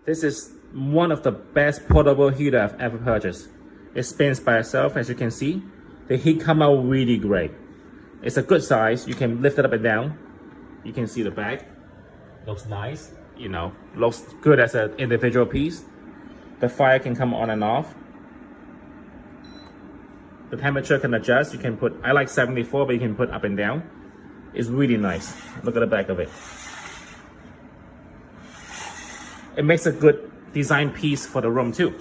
This is one of the best portable heater I've ever purchased. It spins by itself, as you can see. The heat come out really great. It's a good size. You can lift it up and down. You can see the back. Looks nice. You know, looks good as an individual piece. The fire can come on and off. The temperature can adjust. You can put, I like 74, but you can put up and down. It's really nice. Look at the back of it. It makes a good design piece for the room too.